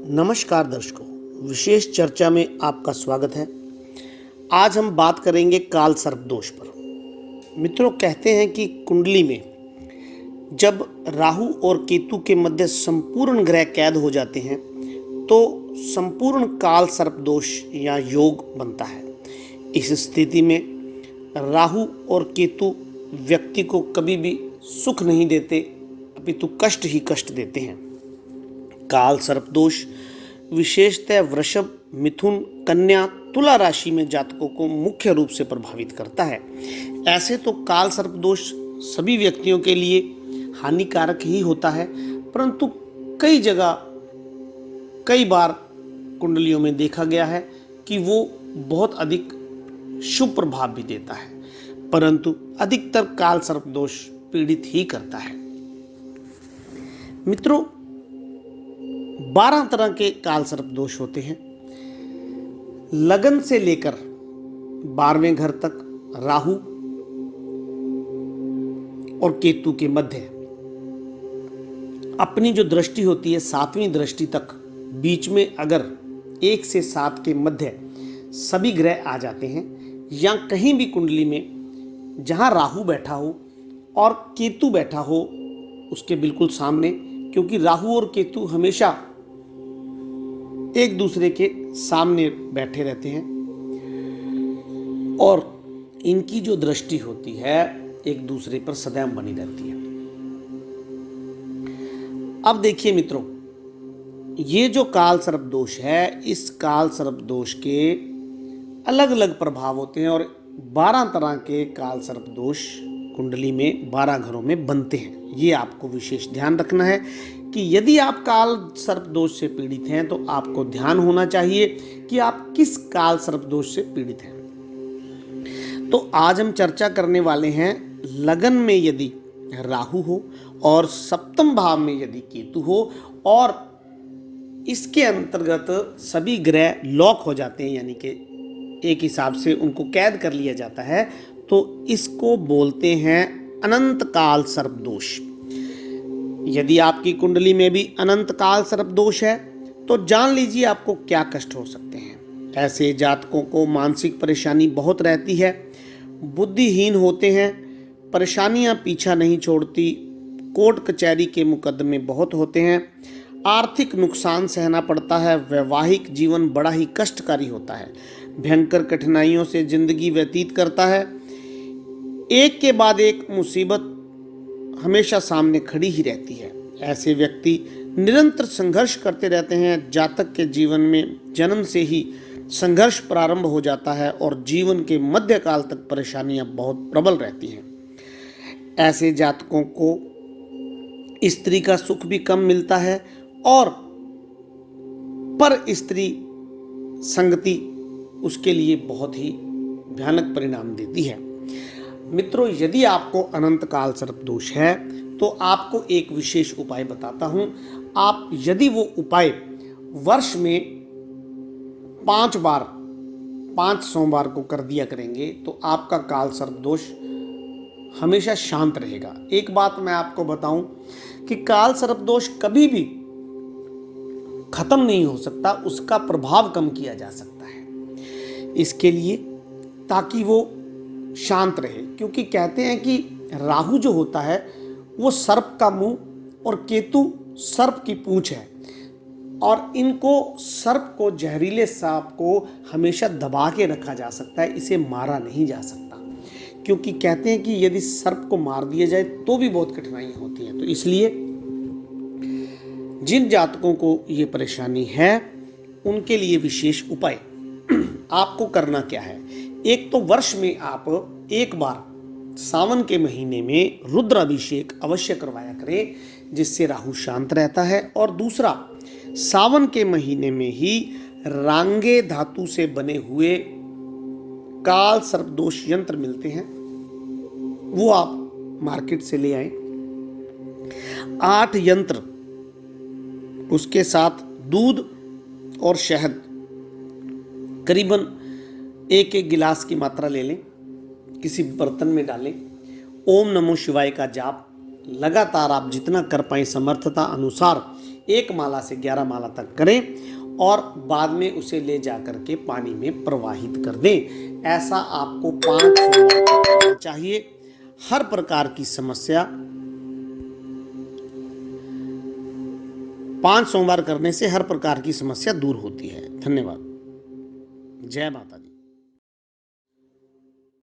नमस्कार दर्शकों, विशेष चर्चा में आपका स्वागत है। आज हम बात करेंगे काल सर्प दोष पर। मित्रों, कहते हैं कि कुंडली में जब राहु और केतु के मध्य संपूर्ण ग्रह कैद हो जाते हैं तो संपूर्ण काल सर्प दोष या योग बनता है। इस स्थिति में राहु और केतु व्यक्ति को कभी भी सुख नहीं देते, अपितु कष्ट ही कष्ट देते हैं। काल सर्प दोष विशेषतः वृषभ, मिथुन, कन्या, तुला राशि में जातकों को मुख्य रूप से प्रभावित करता है। ऐसे तो काल सर्प दोष सभी व्यक्तियों के लिए हानिकारक ही होता है, परंतु कई जगह कई बार कुंडलियों में देखा गया है कि वो बहुत अधिक शुभ प्रभाव भी देता है, परंतु अधिकतर काल सर्प दोष पीड़ित ही करता है। मित्रों, 12 तरह के काल सर्प दोष होते हैं। लगन से लेकर 12वें घर तक राहु और केतु के मध्य अपनी जो दृष्टि होती है 7वीं दृष्टि तक, बीच में अगर 1 से 7 के मध्य सभी ग्रह आ जाते हैं, या कहीं भी कुंडली में जहां राहु बैठा हो और केतु बैठा हो उसके बिल्कुल सामने, क्योंकि राहु और केतु हमेशा एक दूसरे के सामने बैठे रहते हैं और इनकी जो दृष्टि होती है एक दूसरे पर सदैव बनी रहती है। अब देखिए मित्रों, ये जो काल सर्प दोष है, इस काल सर्प दोष के अलग अलग प्रभाव होते हैं और 12 तरह के काल सर्प दोष कुंडली में 12 घरों में बनते हैं। ये आपको विशेष ध्यान रखना है कि यदि आप काल सर्प दोष से पीड़ित हैं तो आपको ध्यान होना चाहिए कि आप किस काल सर्प दोष से पीड़ित हैं। तो आज हम चर्चा करने वाले हैं, लगन में यदि राहु हो और सप्तम भाव में यदि केतु हो और इसके अंतर्गत सभी ग्रह लॉक हो जाते हैं, यानी कि एक हिसाब से उनको कैद कर लिया जाता है, तो इसको बोलते हैं अनंत काल सर्प दोष। यदि आपकी कुंडली में भी अनंत काल सर्प दोष है तो जान लीजिए आपको क्या कष्ट हो सकते हैं। ऐसे जातकों को मानसिक परेशानी बहुत रहती है, बुद्धिहीन होते हैं, परेशानियां पीछा नहीं छोड़ती, कोर्ट कचहरी के मुकदमे बहुत होते हैं, आर्थिक नुकसान सहना पड़ता है, वैवाहिक जीवन बड़ा ही कष्टकारी होता है, भयंकर कठिनाइयों से जिंदगी व्यतीत करता है, एक के बाद एक मुसीबत हमेशा सामने खड़ी ही रहती है। ऐसे व्यक्ति निरंतर संघर्ष करते रहते हैं। जातक के जीवन में जन्म से ही संघर्ष प्रारंभ हो जाता है और जीवन के मध्यकाल तक परेशानियां बहुत प्रबल रहती हैं। ऐसे जातकों को स्त्री का सुख भी कम मिलता है और पर स्त्री संगति उसके लिए बहुत ही भयानक परिणाम देती है। मित्रों, यदि आपको अनंत काल सर्प दोष है तो आपको एक विशेष उपाय बताता हूं। आप यदि वो उपाय वर्ष में 5 बार 5 सोमवार को कर दिया करेंगे तो आपका काल सर्प दोष हमेशा शांत रहेगा। एक बात मैं आपको बताऊं कि काल सर्प दोष कभी भी खत्म नहीं हो सकता, उसका प्रभाव कम किया जा सकता है। इसके लिए ताकि वो शांत रहे, क्योंकि कहते हैं कि राहु जो होता है वो सर्प का मुंह और केतु सर्प की पूंछ है, और इनको सर्प को, जहरीले सांप को हमेशा दबा के रखा जा सकता है, इसे मारा नहीं जा सकता, क्योंकि कहते हैं कि यदि सर्प को मार दिया जाए तो भी बहुत कठिनाई होती है। तो इसलिए जिन जातकों को ये परेशानी है उनके लिए विशेष उपाय आपको करना क्या है। एक तो वर्ष में आप एक बार सावन के महीने में रुद्राभिषेक अवश्य करवाया करें, जिससे राहु शांत रहता है। और दूसरा, सावन के महीने में ही रांगे धातु से बने हुए काल सर्प दोष यंत्र मिलते हैं, वो आप मार्केट से ले आए। 8 यंत्र, उसके साथ दूध और शहद करीबन 1-1 गिलास की मात्रा ले लें, किसी बर्तन में डालें, ओम नमो शिवाय का जाप लगातार आप जितना कर पाएँ समर्थता अनुसार 1 माला से 11 माला तक करें और बाद में उसे ले जाकर के पानी में प्रवाहित कर दें। ऐसा आपको 5 सोमवार करना चाहिए। हर प्रकार की समस्या 5 सोमवार करने से हर प्रकार की समस्या दूर होती है। धन्यवाद। जय माता दी।